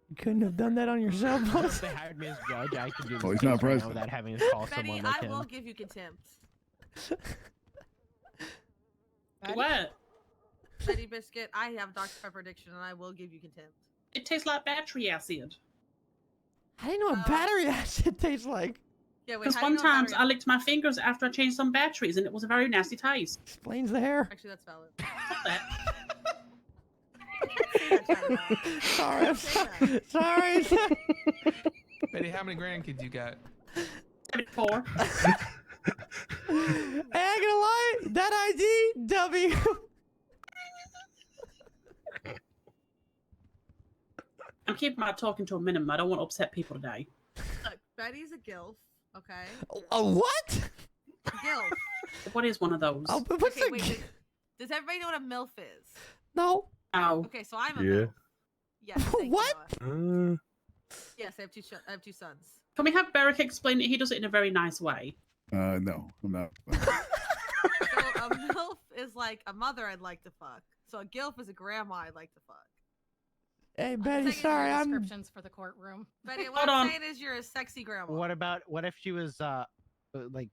You couldn't have done that on yourself, If boss. they hired me as judge, I could do this Oh, he's case not right now present. without having to call Betty, someone like I him. will give you contempt. What? Betty Biscuit, I have Dr. Pepper addiction, and I will give you contempt. It tastes like battery acid. I didn't know what battery acid tastes like. Yeah, wait, Because how do you know sometimes battery I licked my fingers after I changed some batteries, and it was a very nasty taste. Explains the hair. Actually, that's valid. Stop that. Sorry, I'm sorry. Betty, how many grandkids you got? 74. Hey, I ain't gonna lie, that ID, W. I'm keeping my talking to a minimum. I don't want to upset people today. Look, Betty's a gilf, okay? A what? Gilf. What is one of those? Oh, but what's Okay, a wait, does everybody know what a MILF is? No. Oh. Okay, so I'm a Yeah. MILF. Yes. thank you, What? Noah. Yes, I have two sons. Can we have Beric explain it? He does it in a very nice way. No, I'm not. So a MILF is like a mother I'd like to fuck. So a gilf is a grandma I'd like to fuck. Hey, I'm Betty, taking sorry, your I'm. descriptions for the courtroom. Betty, Hold what I'm on. saying is you're a sexy grandma. What if she was like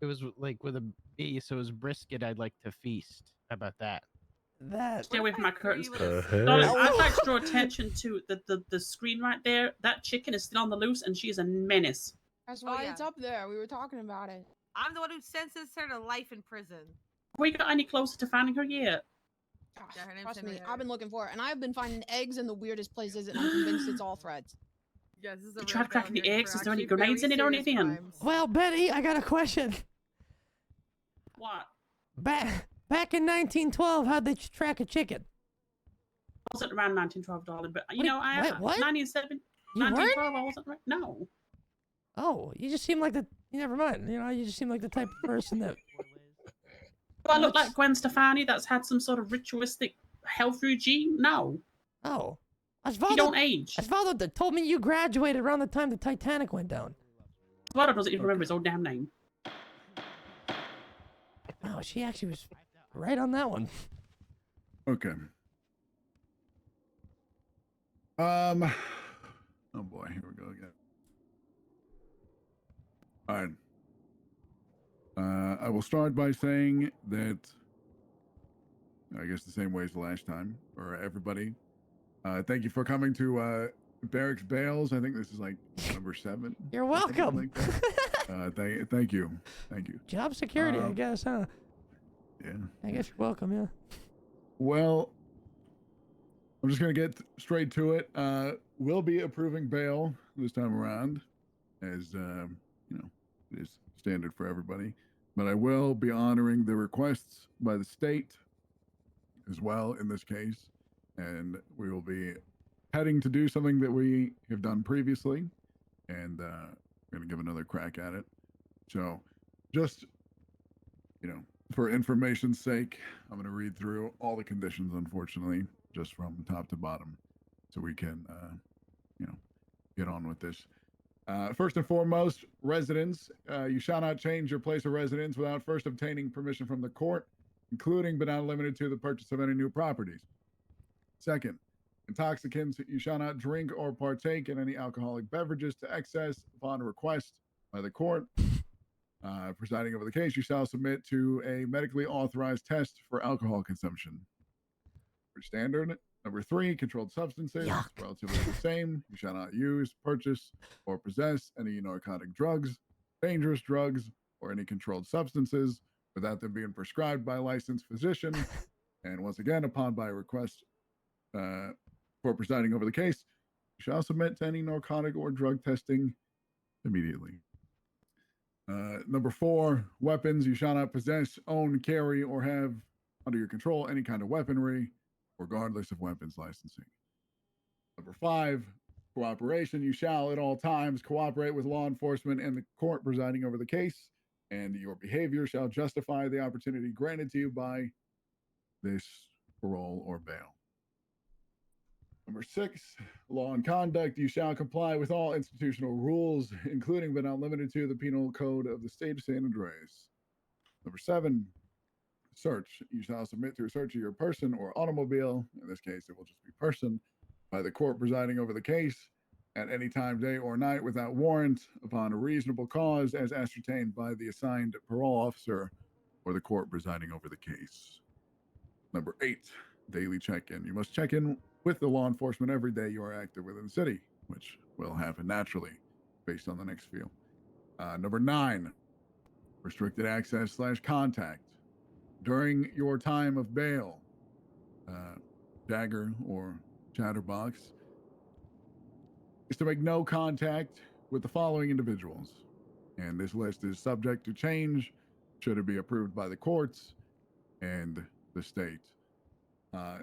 it was like with a B, so it was brisket I'd like to feast. How about that? That. Stay away from my curtains. heck? Darling, I'd like to draw attention to the screen right there. That chicken is still on the loose, and she is a menace. That's Oh, why yeah. it's up there. We were talking about it. I'm the one who sentences her to life in prison. Have we got any closer to finding her yet? Gosh, Yeah, her name's trust me, Henrietta. I've been looking for it, and I've been finding eggs in the weirdest places, and I'm convinced it's all threads. Yeah, this is a You real tried cracking the failure eggs? for Is there any actually grenades in very it or serious anything? crimes. Well, Betty, I got a question. What? Back in 1912, how'd they track a chicken? I wasn't around 1912, darling, but you Wait, know, I wait, what? 1907, You weren't? 1912, I wasn't right. No. Oh, you just seem like the. Never mind. You know, you just seem like the type of person that. Do I look like Gwen Stefani that's had some sort of ritualistic health regime? No. Oh, You Osvaldo. don't age. Osvaldo told me you graduated around the time the Titanic went down. Osvaldo doesn't even remember his own damn name. Oh, she actually was right on that one. Okay. Oh boy, here we go again. All right. I will start by saying that, I guess the same way as the last time, or everybody. Thank you for coming to Barracks Bales. I think this is like number 7. You're or something welcome. like that. Thank you. Job security, I guess, huh? Yeah. I guess you're welcome, yeah. Well, I'm just gonna get straight to it. We'll be approving bail this time around, as you know, it is standard for everybody. But I will be honoring the requests by the state as well in this case, and we will be heading to do something that we have done previously, and we're gonna give another crack at it. So, just for information's sake, I'm going to read through all the conditions, unfortunately, just from top to bottom, so we can, get on with this. First and foremost, residents, you shall not change your place of residence without first obtaining permission from the court, including but not limited to the purchase of any new properties. Second, intoxicants, you shall not drink or partake in any alcoholic beverages to excess upon request by the court. Presiding over the case, you shall submit to a medically authorized test for alcohol consumption. Pretty standard. Number 3, controlled substances. Yuck. Relatively the same. You shall not use, purchase, or possess any narcotic drugs, dangerous drugs, or any controlled substances without them being prescribed by a licensed physician. And once again, upon by request for presiding over the case, you shall submit to any narcotic or drug testing immediately. Number 4, weapons. You shall not possess, own, carry, or have under your control any kind of weaponry, regardless of weapons licensing. Number 5, cooperation. You shall at all times cooperate with law enforcement and the court presiding over the case, and your behavior shall justify the opportunity granted to you by this parole or bail. Number 6, law and conduct. You shall comply with all institutional rules, including but not limited to the Penal Code of the State of San Andreas. Number 7, search. You shall submit to a search of your person or automobile. In this case, it will just be person by the court presiding over the case at any time, day or night, without warrant, upon a reasonable cause as ascertained by the assigned parole officer or the court presiding over the case. Number 8, daily check-in. You must check in with the law enforcement every day you are active within the city, which will happen naturally based on the next field. Number 9, restricted access / contact. During your time of bail, Dagger or Chatterbox is to make no contact with the following individuals. And this list is subject to change should it be approved by the courts and the state.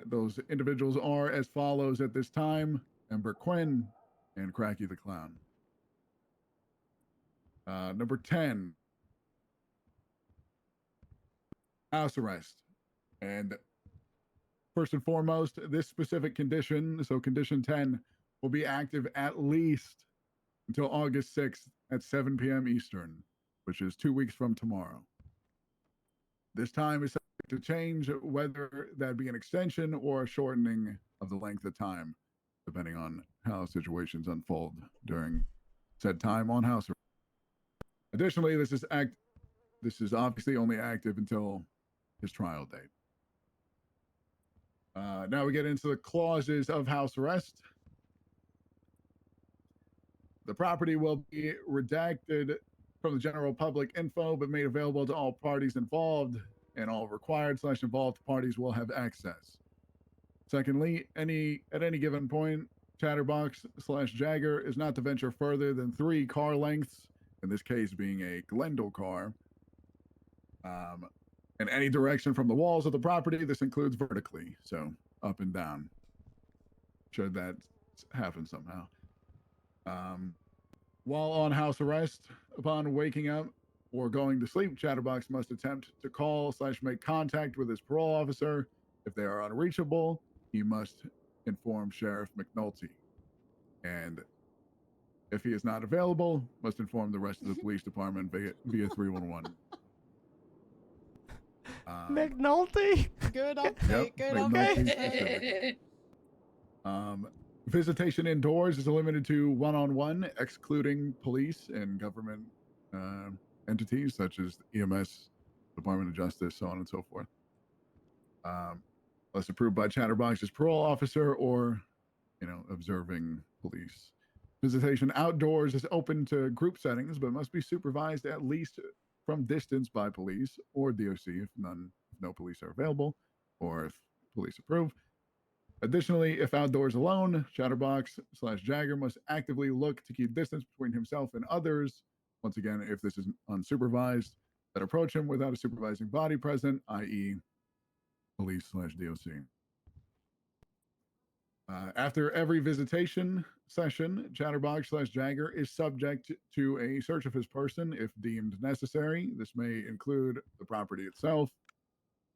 Those individuals are as follows at this time: Ember Quinn and Cracky the Clown. Number 10, house arrest. And first and foremost, this specific condition, so condition 10, will be active at least until August 6th at 7 p.m. Eastern, which is 2 weeks from tomorrow. This time is subject to change, whether that be an extension or a shortening of the length of time, depending on how situations unfold during said time on house arrest. Additionally, this is obviously only active until his trial date. Now we get into the clauses of house arrest. The property will be redacted from the general public info, but made available to all parties involved, and all required / involved parties will have access. Secondly, at any given point, Chatterbox / Jagger is not to venture further than 3 car lengths, in this case being a Glendale car, in any direction from the walls of the property. This includes vertically, so up and down, should that happen somehow. While on house arrest, upon waking up or going to sleep, Chatterbox must attempt to call / make contact with his parole officer. If they are unreachable, he must inform Sheriff McNulty. And if he is not available, must inform the rest of the police department via 311. McNulty. Good update. Yep, Good McNulty update. Visitation indoors is limited to one-on-one, excluding police and government entities such as EMS, Department of Justice, so on and so forth. Unless approved by Chatterbox's parole officer or, observing police. Visitation outdoors is open to group settings, but must be supervised at least from distance by police or DOC if no police are available, or if police approve. Additionally, if outdoors alone, Chatterbox / Jagger must actively look to keep distance between himself and others. Once again, if this is unsupervised, that approach him without a supervising body present, i.e. police / DOC. After every visitation session, Chatterbox / Jagger is subject to a search of his person if deemed necessary. This may include the property itself,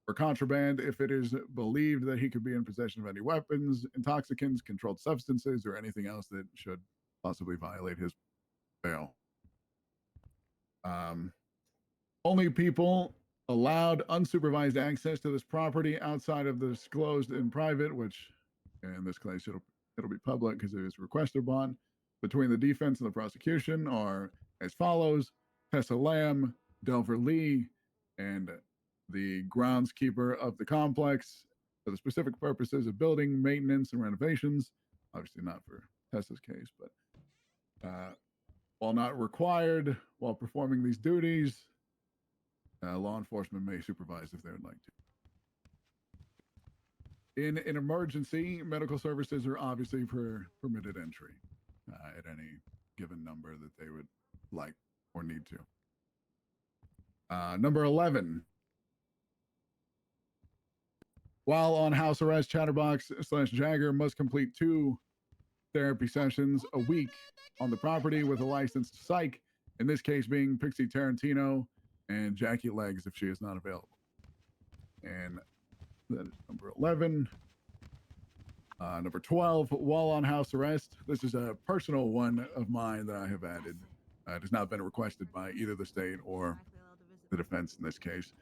or contraband if it is believed that he could be in possession of any weapons, intoxicants, controlled substances, or anything else that should possibly violate his bail. Only people allowed unsupervised access to this property outside of the disclosed in private, which in this case it'll be public because it is requested upon, between the defense and the prosecution are as follows: Tessa Lamb, Delver Lee, and the groundskeeper of the complex for the specific purposes of building maintenance and renovations. Obviously not for Tessa's case, but while not required while performing these duties, law enforcement may supervise if they would like to. In an emergency, medical services are obviously permitted entry at any given number that they would like or need to. Number 11. While on house arrest, Chatterbox / Jagger must complete 2 therapy sessions a week on the property with a licensed psych, in this case being Pixie Tarantino and Jackie Legs if she is not available. And that is number 11. Number 12, while on house arrest. This is a personal one of mine that I have added. It has not been requested by either the state or the defense in this case.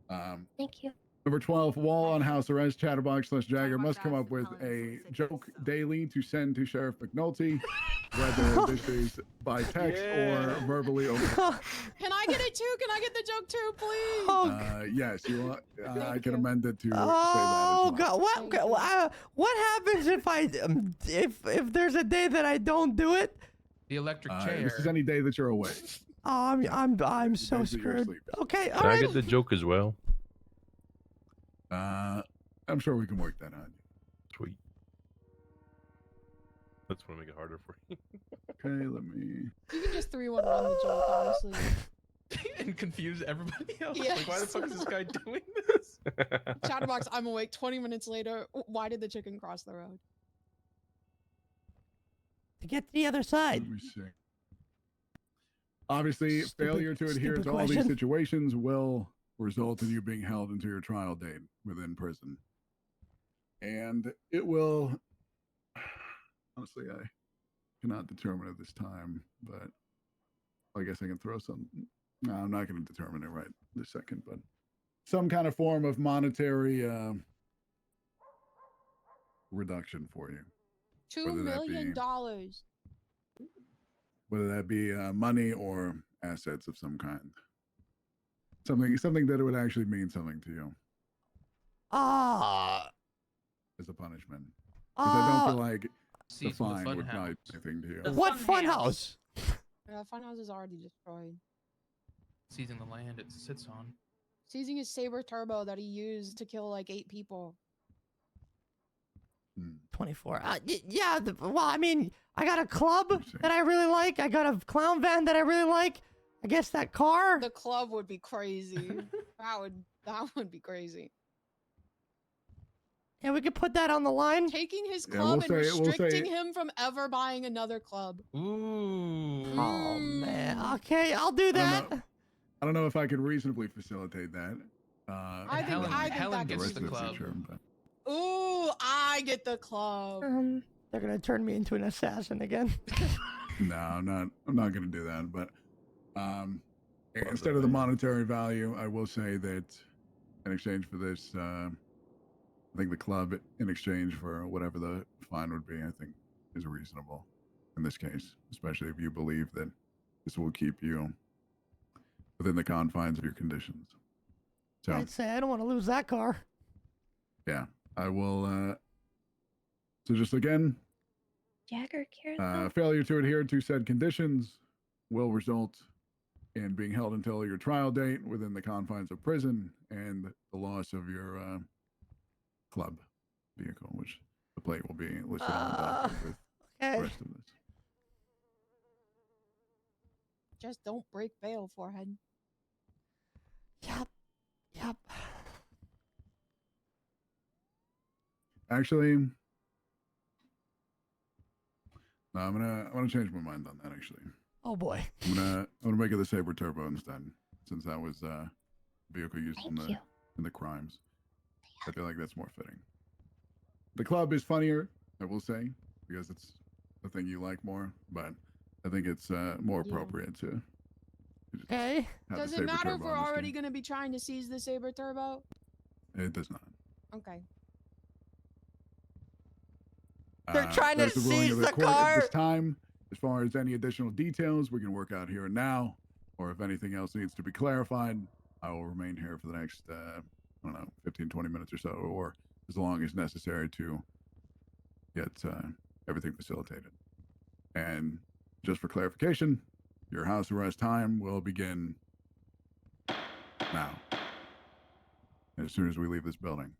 Thank you. Number 12, while on house arrest, Chatterbox / Jagger Chatterbox must come asked up with Helen a to say joke yes, so. daily to send to Sheriff McNulty, whether this is by text or verbally over. Can I get it too? Can I get the joke too, please? Oh, Yes, you want. I Thank can you. amend it to say that as oh well. God! Thank you. What happens if I if there's a day that I don't do it? The electric chair. This is any day that you're away. Oh, I'm The so days that you're screwed. asleep. Okay, all Can I right. get the joke as well? I'm sure we can work that out. Sweet. That's gonna make it harder for you. Okay, let me. You can just 3-1-1 the joke, honestly. And confuse everybody else. Yes. Like, why the fuck is this guy doing this? Chatterbox, I'm awake. 20 minutes later. Why did the chicken cross the road? To get to the other side. Let me see. Obviously, Stupid- failure to adhere stupid to all these question. situations will result in you being held into your trial date within prison. And it will. Honestly, I cannot determine at this time, but I guess I can throw some. No, I'm not going to determine it right this second, but some kind of form of monetary reduction for you. $2 Whether that million. be- Whether that be money or assets of some kind. Something that it would actually mean something to you Ah. as a punishment. Because I don't feel like the Season the fine fun would house. mean anything to you. The What fun fun house? Funhouse is already destroyed. Seizing the land it sits on. Seizing his saber turbo that he used to kill like 8 people. 24. Yeah. Well, I mean, I got a club Let's see. that I really like. I got a clown van that I really like. I guess that car. The club would be crazy. that would be crazy. Yeah, we could put that on the line. Taking his Yeah, club we'll and say- restricting him from ever buying another club. Ooh. Oh man. Mm. Okay, I'll do that. I don't know if I could reasonably facilitate that. I think Helen- I think Helen that the could gets rest be the of the club. future, but Ooh, I get the club. They're gonna turn me into an assassin again. no, I'm not going to do that. But instead of the monetary value, I will say that in exchange for this, I think the club, in exchange for whatever the fine would be, I think is reasonable in this case, especially if you believe that this will keep you within the confines of your conditions. So I'd say I don't want to lose that car. yeah, I will. So just again, Jagger cares. failure to adhere to said conditions will result in being held until your trial date within the confines of prison and the loss of your club vehicle, which the plate will be listed on the docket with the Okay. rest of this. Just don't break bail, forehead. Yep. Yep. Actually, no, I'm gonna change my mind on that. Actually, Oh boy. I'm gonna make it the Saber Turbo instead, since that was vehicle used in Thank you. the crimes. I feel like that's more fitting. The club is funnier, I will say, because it's the thing you like more. But I think it's more Yeah. appropriate to just Okay. have Does the it Saber matter if Turbo we're in this already case. going to be trying to seize the saber turbo? It does not. Okay. They're trying to that's the ruling seize of the court at this car. time. As far as any additional details, we can work out here and now, or if anything else needs to be clarified, I will remain here for the next, I don't know, 15, 20 minutes or so, or as long as necessary to get everything facilitated. And just for clarification, your house arrest time will begin now, as soon as we leave this building.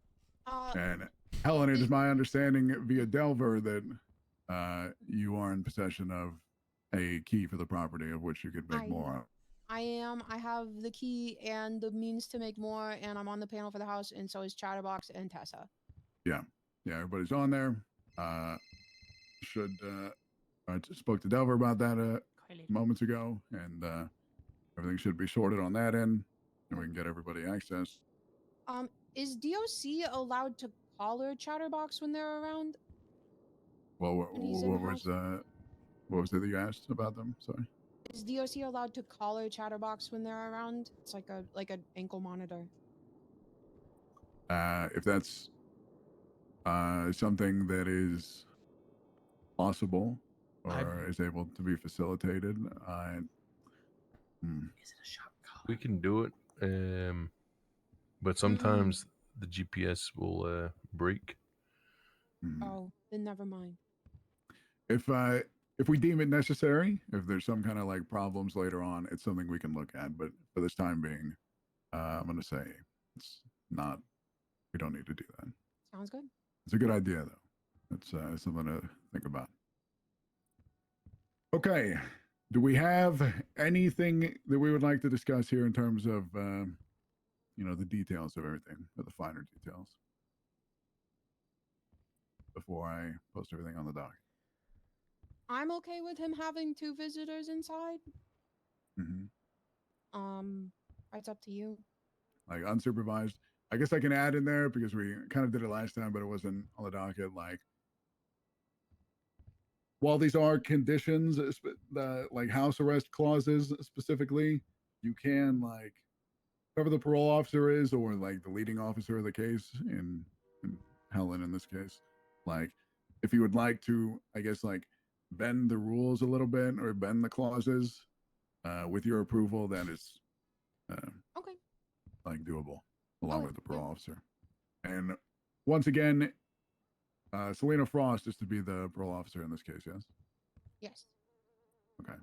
And Helen, it is my understanding via Delver that you are in possession of a key for the property of which you could make more of. I am. I have the key and the means to make more, and I'm on the panel for the house, and so is Chatterbox and Tessa. Yeah, everybody's on there. I spoke to Delver about that moments ago, and everything should be sorted on that end, and we can get everybody access. Is DOC allowed to collar Chatterbox when they're around? Well, what And he's in the was it that you asked about them? Sorry. Is DOC allowed to collar Chatterbox when they're around? It's like an ankle monitor. If that's something that is possible or is able to be facilitated, Is it a shop collar? We can do it, but sometimes the GPS will break. Oh, then never mind. If we deem it necessary, if there's some kind of like problems later on, it's something we can look at. But for this time being, I'm gonna say it's not. We don't need to do that. Sounds good. It's a good idea though. It's something to think about. Okay. Do we have anything that we would like to discuss here in terms of, the details of everything, or the finer details, before I post everything on the doc? I'm okay with him having 2 visitors inside. It's up to you. Like unsupervised. I guess I can add in there because we kind of did it last time, but it wasn't on the docket. Like, while these are conditions, like house arrest clauses specifically, you can like whoever the parole officer is, or like the leading officer of the case in Helen in this case, like if you would like to, I guess, like bend the rules a little bit or bend the clauses with your approval, that is Okay. like doable along Okay, with the parole officer. And once again, Selena Frost is to be the parole officer in this case, yes? Yes. Okay.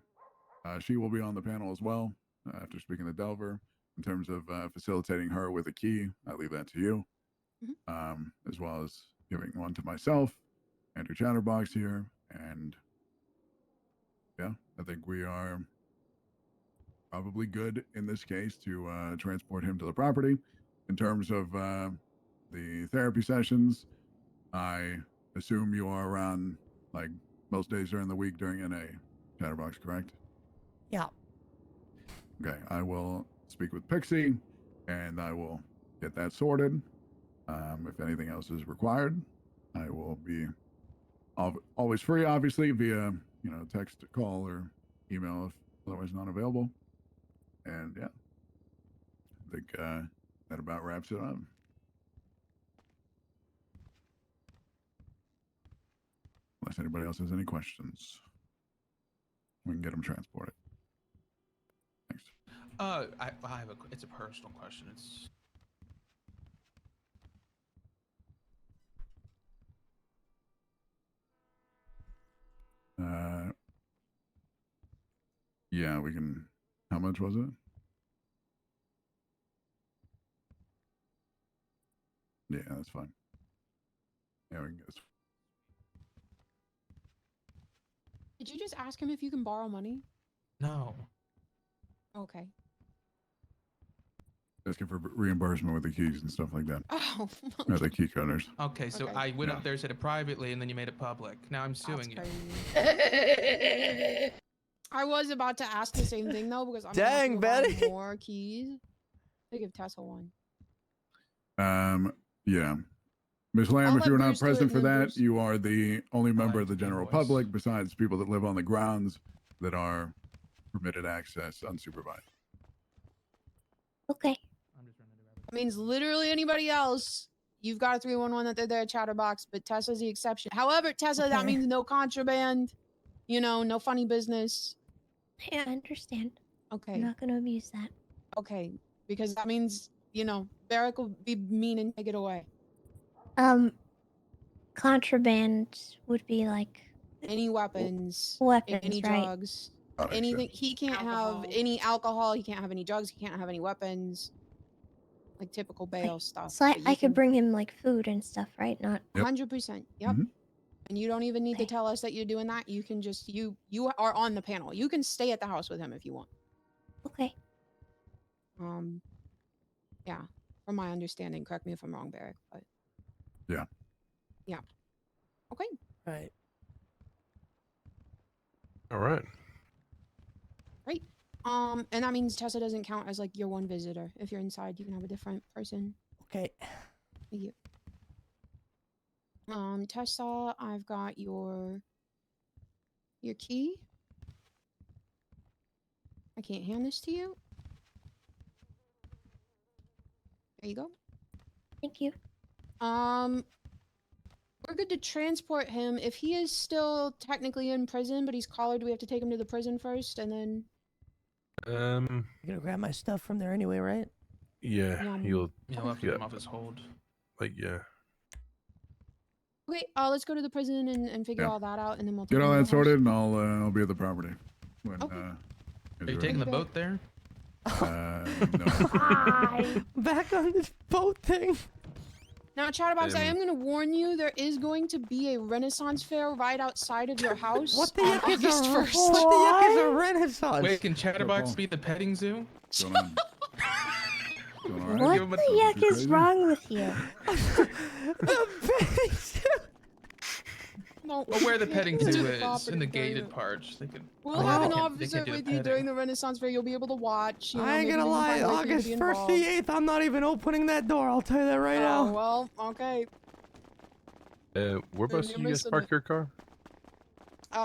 She will be on the panel as well after speaking to Delver. In terms of facilitating her with a key, I leave that to you, as well as giving one to myself and your Chatterbox here. And yeah, I think we are probably good in this case to transport him to the property. In terms of the therapy sessions, I assume you are around like most days during the week during NA, Chatterbox, correct? Yeah. Okay, I will speak with Pixie and I will get that sorted. If anything else is required, I will be always free, obviously, via text, call, or email if otherwise not available. And yeah, I think that about wraps it up. Unless anybody else has any questions, we can get them transported. Thanks. I have it's a personal question. It's Yeah, we can. How much was it? Yeah, that's fine. Yeah, we can get. Did you just ask him if you can borrow money? no. Okay. Asking for reimbursement with the keys and stuff like that. Oh. Or the key cutters. Okay, so Okay. I went Yeah. up there, said it privately, and then you made it public. Now I'm That's suing you. crazy. I was about to ask the same thing though, because I'm gonna have to Dang, go buy Betty. more keys. I give Tessa one. Yeah. Miss Lamb, I'll if let you're not Bruce do it, present and for then that, Bruce- you are the only member like of the general invoice. public, besides people that live on the grounds, that are permitted access unsupervised. Okay. I'm just running to grab That means literally anybody else. You've got a 311 that they're there, Chatterbox, but Tessa's the exception. However, Tessa, that Okay. means no contraband, no funny business. Yeah, I understand. I'm Okay. not going to abuse that. Okay. Because that means, Barrick will be mean and take it away. Contraband would be like Any weapons, weapons, any right? drugs, That makes anything. sense. He can't Alcohol. have any alcohol. He can't have any drugs. He can't have any weapons. Like typical bail Okay. stuff. So but you I can- could bring him like food and stuff, right? Not 100%. Yep. Mhm. And you don't even need to Okay. tell us that you're doing that. You can just you are on the panel. You can stay at the house with him if you want. okay. Yeah. From my understanding, correct me if I'm wrong, Barrick, but Yeah. Yeah. Okay. Right. All right. Great. And that means Tessa doesn't count as like your one visitor. If you're inside, you can have a different person. Okay. Thank you. Tessa, I've got your key. I can't hand this to you. There you go. Thank you. We're good to transport him. If he is still technically in prison, but he's collared, we have to take him to the prison first, and then. Um. You're gonna grab my stuff from there anyway, right? Yeah. Yum. You'll Yeah, we'll have to get him off his hold. like yeah. Okay, let's go to the prison and figure Yeah. all that out, and then we'll Get take all him to that the sorted, house. and I'll be at the property. When, Okay. Are you taking the boat there? No. Bye. Back on this boat thing. Now, Chatterbox, I am Um, going to warn you, there is going to be a Renaissance fair right outside of your house What the on yuck is August a 1st. what the yuck is a Renaissance? Wait, can Chatterbox Paul. be the petting zoo? What's going on? Doing all right? What Give him the a- yuck You is crazy? wrong with you? The petting zoo. No, Well, where the you petting can't do zoo the is, in property the during gated the- parts. They could. We'll Well, have an they officer do the with you during petting. the Renaissance fair. You'll be able to watch. You know, I ain't maybe gonna we can lie, find ways for you to August be 1st to involved. 8th, I'm not even opening that door. I'll tell you that right Oh, now. well, okay. Whereabouts you're do you guys missing park it. your car? We